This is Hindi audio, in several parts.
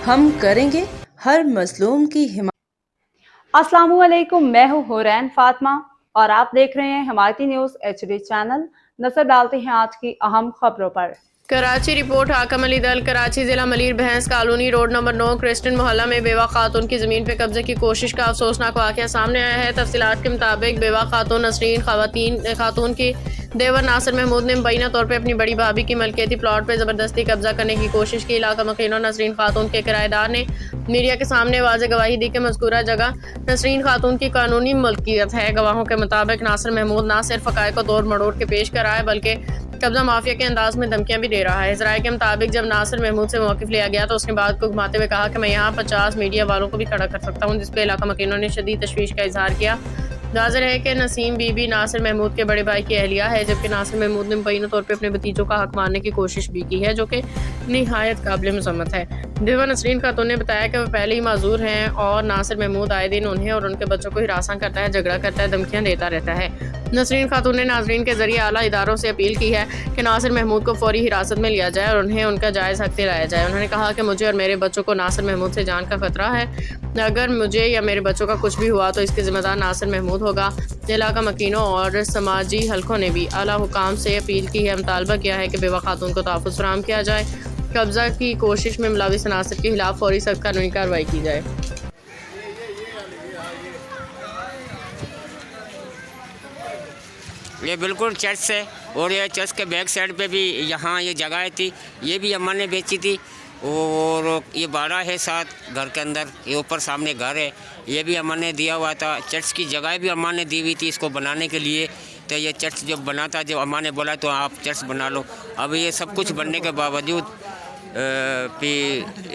हम करेंगे हर मजलूम की हिमायत। अस्सलामुअलैकुम, मैं हूँ हुरैन फातिमा और आप देख रहे हैं हिमायती न्यूज HD चैनल। नजर डालते हैं आज की अहम खबरों पर। कराची रिपोर्ट। हाकम अली दल। कराची जिला मलिर भैंस कॉलोनी रोड नंबर 9 क्रिस्टन मोहल्ला में बेवा खातून की जमीन पर कब्जे की कोशिश का अफसोसनाक वाकया सामने आया है। तफसीलात के मुताबिक बेवा खातून नसरीन खातून की देवर नासिर महमूद ने मुबैना तौर पर अपनी बड़ी भाभी की मलकियती प्लॉट पर जबरदस्ती कब्जा करने की कोशिश की। इलाका मकीनो नसरीन खातून के किराएदार ने मीडिया के सामने वाज़ेह गवाही दी कि मज़कूरा जगह नसरीन खातून की कानूनी मलकियत है। गवाहों के मुताबिक नासिर महमूद न सिर्फ हक़ाइक़ को तोड़ मरोड़ के पेश करा है बल्कि कब्जा माफिया के अंदाज में धमकियां भी दे रहा है। इजराय के मुताबिक जब नासिर महमूद से मौक़िफ़ लिया गया तो उसने बात को घुमाते हुए कहा कि मैं यहाँ 50 मीडिया वालों को भी खड़ा कर सकता हूँ, जिस पर इलाका मकीनों ने शदीद तशवीश का इजहार किया। जाहिर है कि नसीम बीबी नासिर महमूद के बड़े भाई की अहलिया है, जबकि नासिर महमूद ने मुबैना तौर पर अपने भतीजों का हक मारने की कोशिश भी की है, जो कि निहायत काबिल मज़म्मत है। देवा नसरीन खातून ने बताया कि वह पहले ही माजूर हैं और नासिर महमूद आए दिन उन्हें और उनके बच्चों को हिरासा करता है, झगड़ा करता है, धमकियां देता रहता है। नसरीन खातून ने नाजरीन के जरिए आला इदारों से अपील की है कि नासिर महमूद को फौरी हिरासत में लिया जाए और उन्हें उनका जायज़ हक दिलाया जाए। उन्होंने कहा कि मुझे और मेरे बच्चों को नासिर महमूद से जान का खतरा है। अगर मुझे या मेरे बच्चों का कुछ भी हुआ तो इसके जिम्मेदार नासिर महमूद होगा। इलाका मकीनों और समाजी हलकों ने भी आला हुकाम से अपील की है, मुतालबा किया है कि बेवा खातून को तहफ़्फ़ुज़ फराहम किया जाए। कब्जा की कोशिश में मुलविस नासिर के खिलाफ फौरी सख्त कानूनी कार्रवाई की जाए। ये बिल्कुल चर्च से, और ये चर्च के बैक साइड पे भी यहाँ ये जगह थी, ये भी अम्मा ने बेची थी। और ये बाड़ा है साथ घर के अंदर, ये ऊपर सामने घर है, ये भी अम्मा ने दिया हुआ था। चर्च की जगह भी अम्मा ने दी हुई थी इसको बनाने के लिए। तो ये चर्च जब बना था, जब अम्मा ने बोला तो आप चर्च बना लो। अब ये सब कुछ बनने के बावजूद भी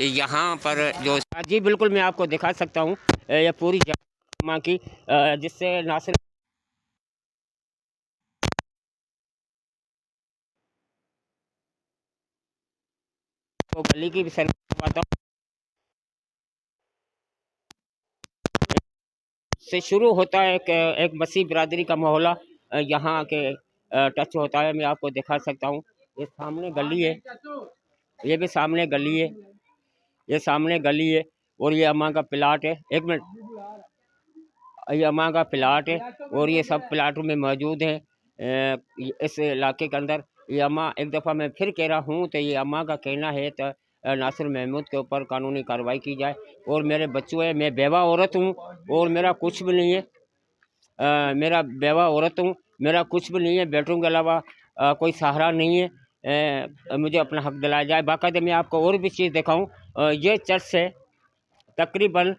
यहाँ पर जो जी बिल्कुल मैं आपको दिखा सकता हूँ ये पूरी जगह अम्मा की, जिससे नासिर तो गली की भी सरवाता से शुरू होता है एक मसीह बिरादरी का मोहल्ला यहाँ के टच होता है। मैं आपको दिखा सकता हूँ, ये सामने गली है, ये भी सामने गली है, ये सामने गली है, और ये अम्मा का प्लाट है। एक मिनट, ये अम्मा का प्लाट है और ये सब प्लाटों में मौजूद हैं इस इलाके के अंदर। ये अम्मा, एक दफ़ा मैं फिर कह रहा हूँ, तो ये अम्मा का कहना है तो नासिर महमूद के ऊपर कानूनी कार्रवाई की जाए। और मेरे बच्चों है, मैं बेवा औरत हूँ और मेरा कुछ भी नहीं है, मेरा बेवा औरत हूँ, मेरा कुछ भी नहीं है, बेटों के अलावा कोई सहारा नहीं है। मुझे अपना हक दिलाया जाए। बाकायदा मैं आपको और भी चीज़ दिखाऊँ, ये चर्च है, तकरीबन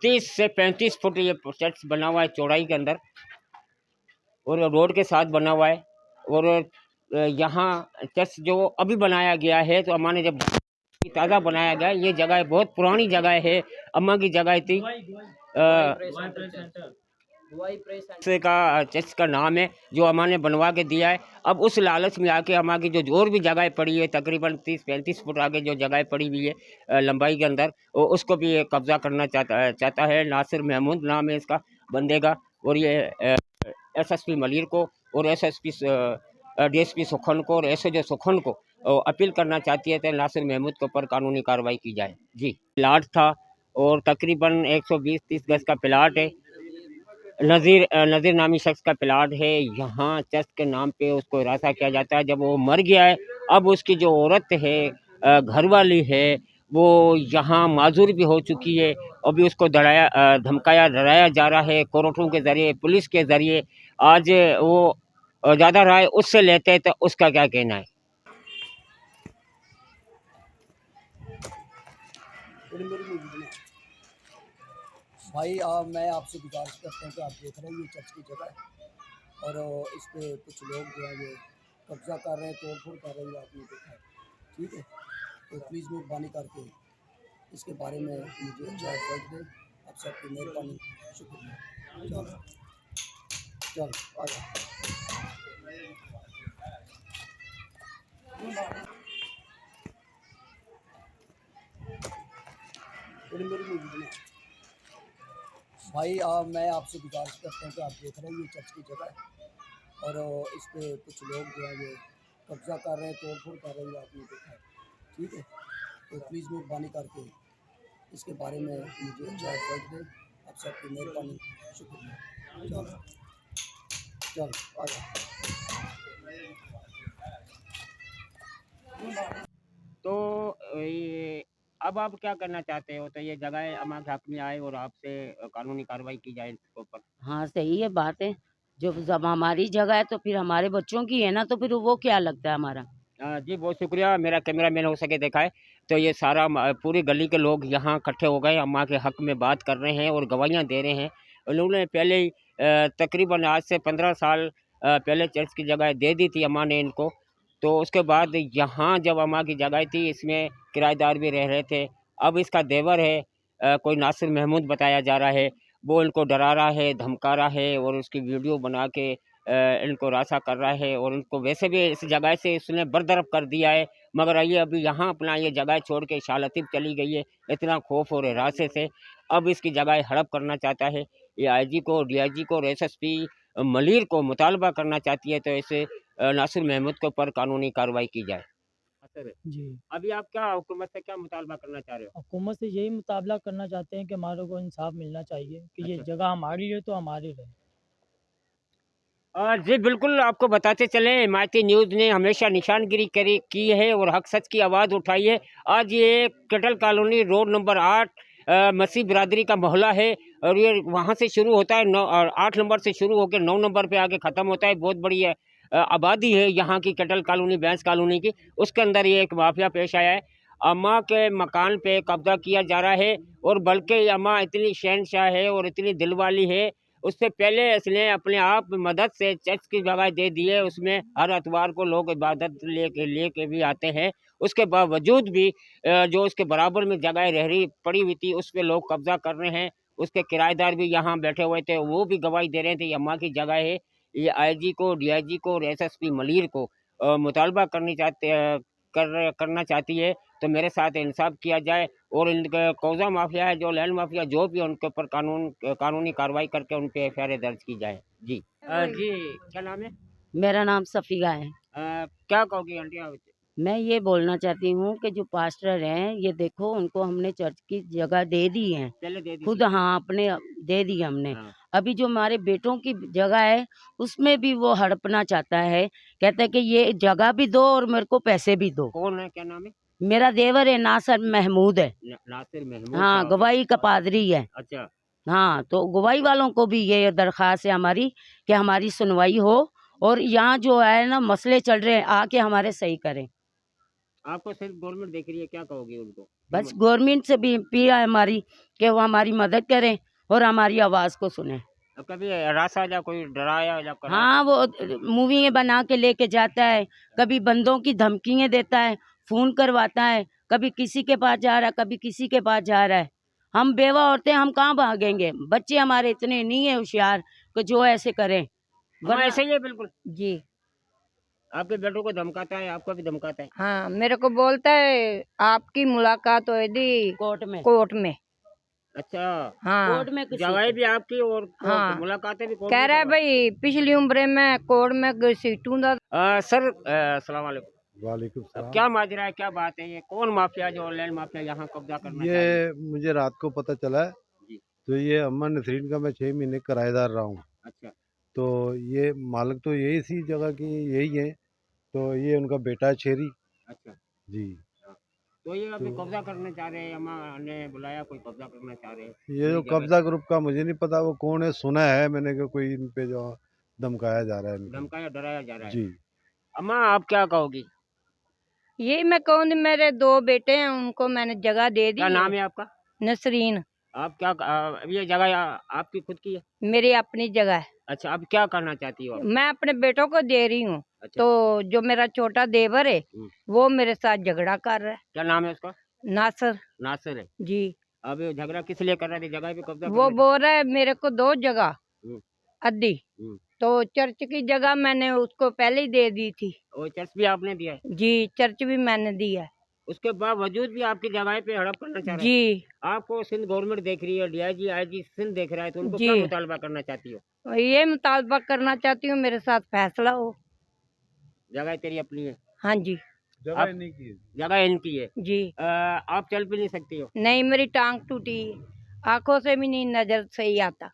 30 से 35 फुट ये चर्च बना हुआ है चौड़ाई के अंदर, और रोड के साथ बना हुआ है। और यहाँ चर्च जो अभी बनाया गया है, तो अम्मा ने जब ताज़ा बनाया गया, ये जगह बहुत पुरानी जगह है, अम्मा की जगह थी। का चर्च का नाम है जो अम्मा ने बनवा के दिया है। अब उस लालच में आके अम्मा की जो और भी जगह पड़ी है, तकरीबन 30-35 फुट आगे जो जगह पड़ी हुई है लंबाई के अंदर, उसको भी ये कब्जा करना चाहता है। नासिर महमूद नाम है इसका बंदे का। और ये SSP मलिर को और SSP DSP सुखन को और SHO सुखन को अपील करना चाहती है कि नासिर महमूद के ऊपर कानूनी कार्रवाई की जाए। जी, प्लाट था और तकरीबन 120-30 गज का प्लाट है। नज़ीर नामी शख्स का प्लाट है। यहाँ चर्च के नाम पे उसको हिरासा किया जाता है। जब वो मर गया है, अब उसकी जो औरत है, घरवाली है, वो यहाँ माजूर भी हो चुकी है। अभी उसको धमकाया डराया जा रहा है कोर्टों के ज़रिए, पुलिस के ज़रिए। आज वो ज़्यादा राय उससे लेते हैं, तो उसका क्या कहना है? भाई मैं आपसे गुजारिश करता हूँ कि आप देख रहे हैं ये चर्च की जगह है और इस पे कुछ लोग जो है ये कब्जा कर रहे हैं, तोड़ फोड़ कर रहे हैं, आपने देखा है। ठीक है, तो प्लीज़ मेहरबानी करके इसके बारे में मुझे अच्छा एडवाइस दें। आप सबकी मेहरबानी, शुक्रिया। चलो चलो आ जाओ। भाई मैं आपसे गुजारिश करता हूँ कि आप देख रहे हैं ये चर्च की जगह है और इस पे कुछ लोग जो है ये कब्जा कर रहे हैं, तोड़ फोड़ कर रहे हैं, आपने देखा है। ठीक है, तो प्लीज़ मेहरबानी करके इसके बारे में मुझे अच्छा एडवाइस दें। आप सबकी मेहरबानी, शुक्रिया। चलो चलो आ जाओ। तो ये अब आप क्या करना चाहते हो? तो ये जगह अमा के हक में आए और आपसे कानूनी कार्रवाई की जाए इसके ऊपर। हाँ सही है, बात है। जब हमारी जगह है तो फिर हमारे बच्चों की है ना, तो फिर वो क्या लगता है हमारा। जी बहुत शुक्रिया। मेरा कैमरा मैन हो सके दिखाए तो ये सारा पूरी गली के लोग यहाँ इकट्ठे हो गए, अम्मा के हक में बात कर रहे हैं और गवाहियाँ दे रहे हैं। उन्होंने पहले ही तकरीबन आज से 15 साल पहले चर्च की जगह दे दी थी अम्मा ने इनको। तो उसके बाद यहाँ जब अम्मा की जगह थी इसमें किराएदार भी रह रहे थे। अब इसका देवर है कोई नासिर महमूद बताया जा रहा है, वो इनको डरा रहा है, धमका रहा है और उसकी वीडियो बना के इनको रासा कर रहा है और इनको वैसे भी इस जगह से इसने बरदरफ कर दिया है। मगर ये अभी यहाँ अपना ये जगह छोड़ के शाह लतीफ़ चली गई है, इतना खौफ और रास्ते से अब इसकी जगह हड़प करना चाहता है। ये आईजी को, डीआईजी को और एसएसपी मलीर को मुतालबा करना चाहती है तो ऐसे नासिर महमूद के ऊपर कानूनी कार्रवाई की जाए। जी, अभी आप क्या हुकूमत से क्या मुतालबा करना चाह रहे हो? हुकूमत से यही मुताबला करना चाहते हैं कि हमारे को इंसाफ मिलना चाहिए कि ये अच्छा। जगह हमारी है तो हमारी रहे। जी बिल्कुल, आपको बताते चलें हिमायती न्यूज़ ने हमेशा निशानगिरी की है और हक सच की आवाज़ उठाई है। आज ये कटल कॉलोनी रोड नंबर 8 मसीह बिरादरी का मोहल्ला है और ये वहाँ से शुरू होता है 8 नंबर से शुरू होकर 9 नंबर पे आके ख़त्म होता है। बहुत बड़ी आबादी है यहाँ की कटल कॉलोनी, बैंस कॉलोनी की। उसके अंदर ये एक माफिया पेश आया है। अम्मा के मकान पे कब्जा किया जा रहा है और बल्कि अम्मा इतनी शहनशाह है और इतनी दिलवाली है, उससे पहले इसने अपने आप मदद से चर्च की जगह दे दी है। उसमें हर एतवार को लोग इबादत लेके भी आते हैं। उसके बावजूद भी जो उसके बराबर में जगह पड़ी हुई थी उस पे लोग कब्जा कर रहे हैं। उसके किराएदार भी यहाँ बैठे हुए थे, वो भी गवाही दे रहे थे ये अम्मा की जगह है। ये आईजी को, डीआईजी को और एसएसपी मलीर को मुतालबा करना चाहती है तो मेरे साथ इंसाफ किया जाए और इनका कौजा माफिया है जो लैंड माफिया जो भी उनके ऊपर कानूनी कार्रवाई करके उन पे एफआईआर दर्ज की जाए। जी जी क्या नाम है? मेरा नाम सफ़ीगा है। क्या कहोगी आंटी आप? मैं ये बोलना चाहती हूँ कि जो पास्टर हैं, ये देखो उनको हमने चर्च की जगह दे दी है, पहले दे दी खुद थी। हाँ अपने दे दी हमने। हाँ। अभी जो हमारे बेटों की जगह है उसमें भी वो हड़पना चाहता है, कहता है कि ये जगह भी दो और मेरे को पैसे भी दो। कौन है, क्या नाम है? मेरा देवर है, नासिर महमूद है। नासिर महमूद हाँ, साहब। गवाही का पादरी है। अच्छा हाँ, तो गवाही वालों को भी ये दरख्वास्त है हमारी कि हमारी सुनवाई हो और यहाँ जो है ना मसले चल रहे हैं आके हमारे सही करें। आपको सिर्फ गवर्नमेंट देख रही है, क्या कहोगी उनको? बस गवर्नमेंट से भी अपील है हमारी कि वो हमारी मदद करें और हमारी आवाज़ को सुने। कभी रासा या कोई डराया या कराया? हाँ, वो मूवी बना के लेके जाता है, कभी बंदों की धमकियाँ देता है, फ़ोन करवाता है, कभी किसी के पास जा रहा है, कभी किसी के पास जा रहा है। हम बेवा औरतें हम कहाँ भागेंगे? बच्चे हमारे इतने नहीं है होशियार कि जो ऐसे करें। हाँ, ऐसे ही है बिल्कुल। जी आपके बेटों को धमकाता है, आपको भी धमकाता है। हाँ, मेरे को बोलता है आपकी मुलाकात हुई थी कोर्ट में। अच्छा हाँ, कोर्ट में किसी जगह भी आपकी और हाँ। मुलाकातें भी कोर्ट कह में रहा है भाई पिछली उम्र में कोर्ट में घसीटूंगा। सर अस्सलाम वालेकुम। वालेकुम अब सलाम। क्या माजरा है, क्या बात है? ये कौन माफिया जो लैंड माफिया यहाँ कब्जा करना चाह रही है? ये मुझे रात को पता चला है। जी। तो ये अम्मा नसरीन का मैं 6 महीने किराएदार रहा हूँ। अच्छा तो ये मालिक तो यही सी जगह की यही है। तो ये उनका बेटा है शेरी अच्छा। जी। तो ये अभी तो- कब्जा करने चाह रहे हैं, अम्मा ने बुलाया, कोई कब्जा करना चाह रहे हैं। ये जो जगह- कब्जा ग्रुप का मुझे नहीं पता वो कौन है, सुना है मैंने कि कोई इन पे जो धमकाया जा रहा है इनको। धमकाया डराया जा रहा है। जी। अम्मा आप क्या कहोगी? यही मैं कहूँ मेरे 2 बेटे हैं उनको मैंने जगह दे दी। क्या नाम है आपका? नसरीन। आप क्या ये जगह आपकी खुद की है? मेरी अपनी जगह है। अच्छा अब क्या करना चाहती हो आप? मैं अपने बेटों को दे रही हूँ। अच्छा तो जो मेरा छोटा देवर है वो मेरे साथ झगड़ा कर रहा है। क्या नाम है उसका? नासिर नासिर है। जी। अब ये झगड़ा किस लिए कर रहे थे? जगह पे कब्जा वो करने बोल रहा है मेरे को 2 जगह हम्म। अद्धी। हम्म। तो चर्च की जगह मैंने उसको पहले ही दे दी थी। और चर्च भी आपने दिया है? जी, चर्च भी मैंने दिया है। उसके बावजूद भी आपकी जगह पे हड़प करना चाह रहे हैं? जी, आपको सिंध गवर्नमेंट देख रही है, डीआईजी आईजी सिंध देख रहा है, तो उनको जी। क्या मुतालबा करना चाहती हो? ये मुतालबा करना चाहती हूँ मेरे साथ फैसला हो। जगह तेरी अपनी है। हाँ जी। जगह आप- इन्हीं की है। जगह इनकी है। जी आप चल भी नहीं सकती हो? नहीं, मेरी टांग टूटी, आंखों से भी नहीं नजर सही आता।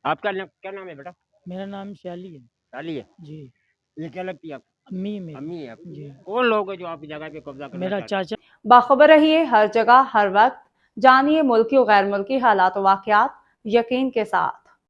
आपका क्या नाम है बेटा? मेरा नाम शाली है साली है। जी। ये क्या लगती है आप? अम्मी है मेरी। अम्मी है आपकी? जी। कौन लोग है जो आप जगह पे कब्जा करना मेरा चाहते हैं? चाचा। बाखबर रहिए हर जगह हर वक्त, जानिए मुल्की और गैर मुल्की हालात और वाकयात यकीन के साथ।